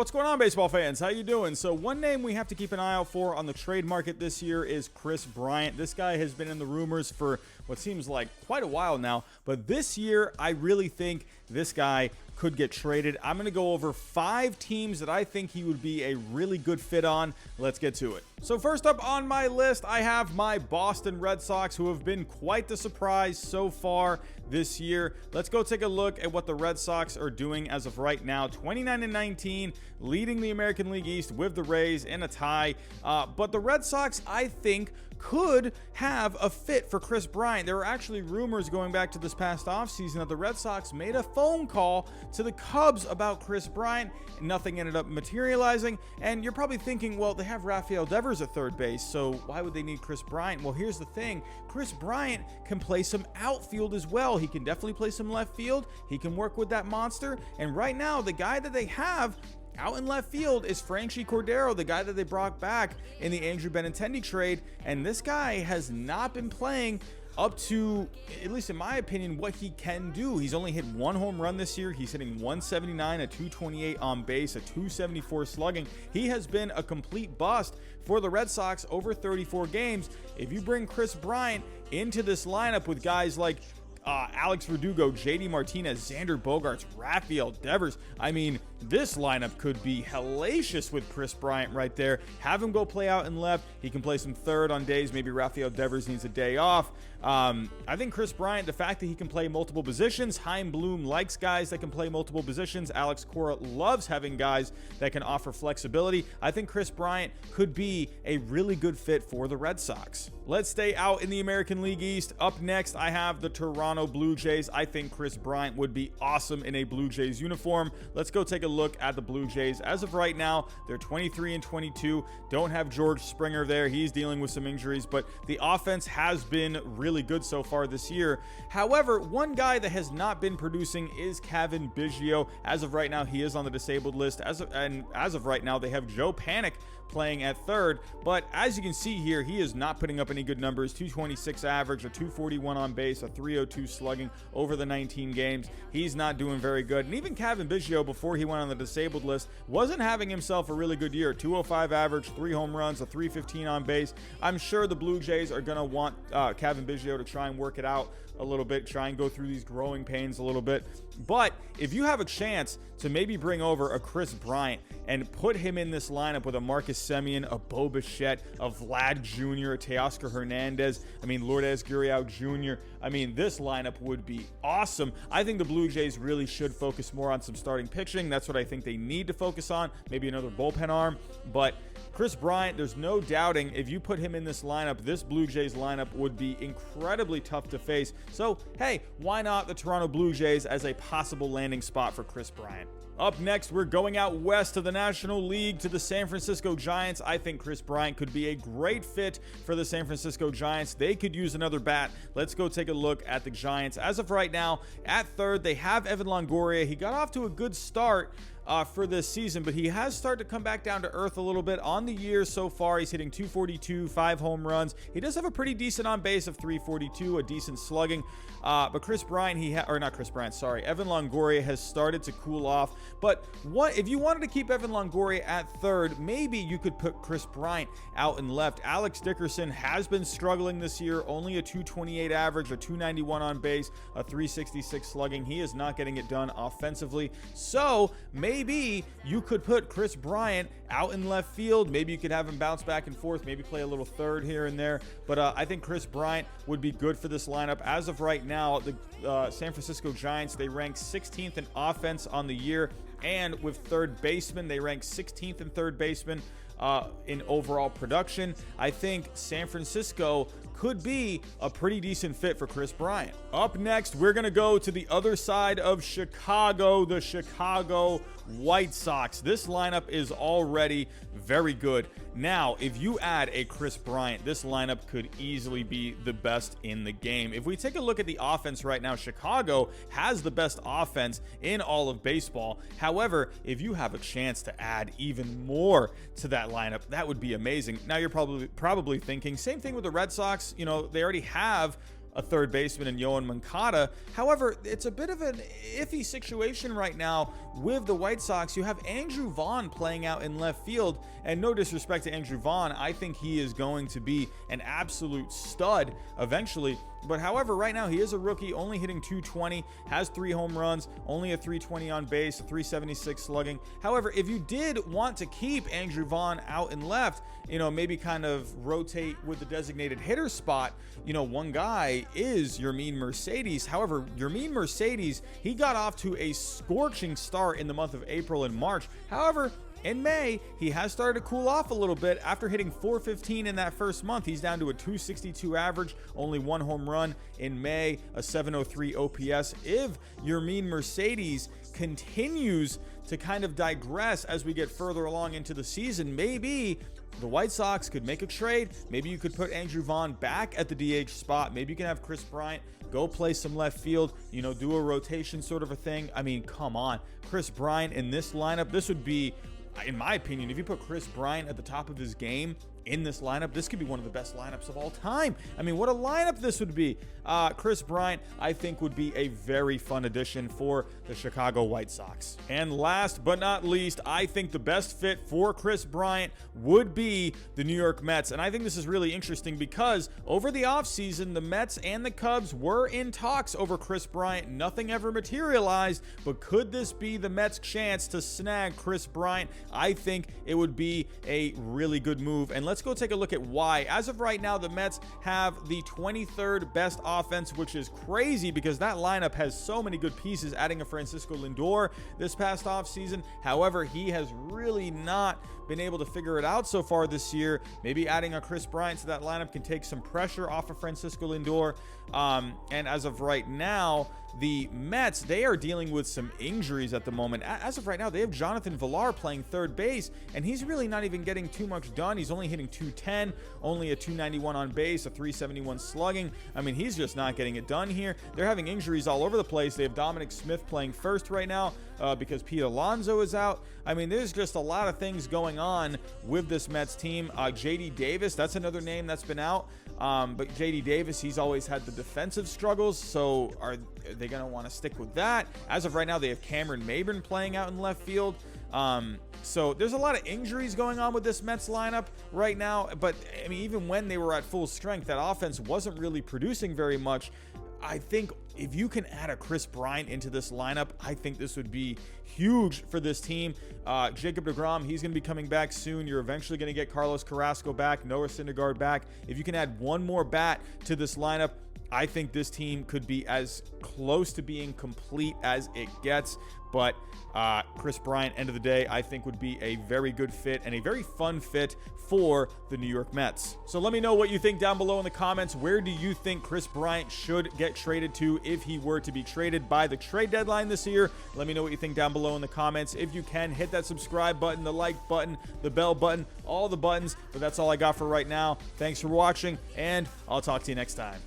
What's going on, baseball fans? How you doing? So one name we have to keep an eye out for on the trade market this year is Kris Bryant. This guy has been in the rumors for what seems like quite a while now, but this year I really think this guy could get traded. I'm going to go over 5 teams that I think he would be a really good fit on. Let's get to it. So first up on my list, I have my Boston Red Sox, who have been quite the surprise so far this year. Let's go take a look at what the Red Sox are doing as of right now. 29-19, leading the American League East with the Rays in a tie. But the Red Sox, I think, could have a fit for Kris Bryant. There were actually rumors going back to this past offseason that the Red Sox made a phone call to the Cubs about Kris Bryant. Nothing ended up materializing. And you're probably thinking, well, they have Rafael Devers at third base, so why would they need Kris Bryant? Well, here's the thing. Kris Bryant can play some outfield as well. He can definitely play some left field. He can work with that monster. And right now, the guy that they have out in left field is Franchy Cordero, the guy that they brought back in the Andrew Benintendi trade. And this guy has not been playing up to, at least in my opinion, what he can do. He's only hit 1 home run this year. He's hitting 179, a 228 on base, a 274 slugging. He has been a complete bust for the Red Sox over 34 games. If you bring Kris Bryant into this lineup with guys like Alex Verdugo, JD Martinez, Xander Bogaerts, Rafael Devers, I mean, this lineup could be hellacious with Kris Bryant right there. Have him go play out in left. He can play some third on days maybe Rafael Devers needs a day off. I think Kris Bryant, the fact that he can play multiple positions, Chaim Bloom likes guys that can play multiple positions. Alex Cora loves having guys that can offer flexibility. I think Kris Bryant could be a really good fit for the Red Sox. Let's stay out in the American League East. Up next, I have the Toronto Blue Jays. I think Kris Bryant would be awesome in a Blue Jays uniform. Let's go take a look at the Blue Jays. As of right now, they're 23-22. Don't have George Springer there. He's dealing with some injuries, but the offense has been really good so far this year. However, one guy that has not been producing is Cavan Biggio. As of right now, he is on the disabled list. As of right now, they have Joe Panic playing at third, but as you can see here, he is not putting up any good numbers. 226 average, a 241 on base, a 302 slugging over the 19 games. He's not doing very good. And even Cavan Biggio, before he went on the disabled list, wasn't having himself a really good year. 205 average, 3 home runs, a 315 on base. I'm sure the Blue Jays are going to want Cavan Biggio to try and work it out a little bit, try and go through these growing pains a little bit. But if you have a chance to maybe bring over a Kris Bryant and put him in this lineup with a Marcus Semien, a Bo Bichette, a Vlad Jr., a Teoscar Hernandez, Lourdes Gurriel Jr., this lineup would be awesome. I think the Blue Jays really should focus more on some starting pitching. That's what I think they need to focus on. Maybe another bullpen arm. But Kris Bryant, there's no doubting if you put him in this lineup, this Blue Jays lineup would be incredibly tough to face. So, hey, why not the Toronto Blue Jays as a possible landing spot for Kris Bryant? Up next, we're going out west to the National League to the San Francisco Giants. I think Kris Bryant could be a great fit for the San Francisco Giants. They could use another bat. Let's go take a look at the Giants. As of right now, at third, they have Evan Longoria. He got off to a good start for this season, but he has started to come back down to earth a little bit on the year so far. He's hitting 242, 5 home runs. He does have a pretty decent on base of 342, a decent slugging. But Kris Bryant, Evan Longoria has started to cool off. But what if you wanted to keep Evan Longoria at third, maybe you could put Kris Bryant out and left. Alex Dickerson has been struggling this year, only a 228 average, a 291 on base, a 366 slugging. He is not getting it done offensively. So maybe you could put Kris Bryant out in left field. Maybe you could have him bounce back and forth, maybe play a little third here and there. But I think Kris Bryant would be good for this lineup. As of right now, the San Francisco Giants, they rank 16th in offense on the year. And with third baseman, they rank 16th in third baseman in overall production. I think San Francisco could be a pretty decent fit for Kris Bryant. Up next, we're going to go to the other side of Chicago, the Chicago White Sox. This lineup is already very good. Now, if you add a Kris Bryant, this lineup could easily be the best in the game. If we take a look at the offense right now, Chicago has the best offense in all of baseball. However, if you have a chance to add even more to that lineup, that would be amazing. Now, you're probably thinking, same thing with the Red Sox. They already have a third baseman in Yoan Moncada. However, it's a bit of an iffy situation right now with the White Sox. You have Andrew Vaughn playing out in left field, and no disrespect to Andrew Vaughn, I think he is going to be an absolute stud eventually. But however, right now he is a rookie, only hitting .220, has 3 home runs, only a .320 on base, a .376 slugging. However, if you did want to keep Andrew Vaughn out and left, maybe kind of rotate with the designated hitter spot, one guy is Yermin Mercedes. However, Yermin Mercedes, he got off to a scorching start in the month of April and March. However, in May, he has started to cool off a little bit. After hitting .415 in that first month, he's down to a .262 average, only 1 home run in May, a .703 OPS. If Yermin Mercedes continues to kind of digress as we get further along into the season, maybe the White Sox could make a trade. Maybe you could put Andrew Vaughn back at the DH spot. Maybe you can have Kris Bryant go play some left field, do a rotation sort of a thing. I mean, come on. Kris Bryant in this lineup, this would be, in my opinion, if you put Kris Bryant at the top of his game in this lineup, this could be one of the best lineups of all time. I mean, what a lineup this would be. Kris Bryant, I think, would be a very fun addition for the Chicago White Sox. And last but not least, I think the best fit for Kris Bryant would be the New York Mets. And I think this is really interesting because over the offseason, the Mets and the Cubs were in talks over Kris Bryant. Nothing ever materialized, but could this be the Mets' chance to snag Kris Bryant? I think it would be a really good move. And let's go take a look at why. As of right now, the Mets have the 23rd best offense, which is crazy because that lineup has so many good pieces, adding a Francisco Lindor this past offseason. However, he has really not been able to figure it out so far this year. Maybe adding a Kris Bryant to that lineup can take some pressure off of Francisco Lindor. And as of right now, the Mets, they are dealing with some injuries at the moment. As of right now, they have Jonathan Villar playing third base, and he's really not even getting too much done. He's only hitting .210, only a .291 on base, a .371 slugging. I mean, he's just not getting it done here. They're having injuries all over the place. They have Dominic Smith playing first right now because Pete Alonso is out. I mean, there's just a lot of things going on with this Mets team. JD Davis, that's another name that's been out. But JD Davis, he's always had the defensive struggles, so are they going to want to stick with that? As of right now, they have Cameron Maybin playing out in left field. So there's a lot of injuries going on with this Mets lineup right now. But, I mean, even when they were at full strength, that offense wasn't really producing very much. I think if you can add a Kris Bryant into this lineup, I think this would be huge for this team. Jacob deGrom, he's going to be coming back soon. You're eventually going to get Carlos Carrasco back, Noah Syndergaard back. If you can add one more bat to this lineup, I think this team could be as close to being complete as it gets. But Kris Bryant, end of the day, I think would be a very good fit and a very fun fit for the New York Mets. So let me know what you think down below in the comments. Where do you think Kris Bryant should get traded to if he were to be traded by the trade deadline this year? Let me know what you think down below in the comments. If you can, hit that subscribe button, the like button, the bell button, all the buttons. But that's all I got for right now. Thanks for watching, and I'll talk to you next time.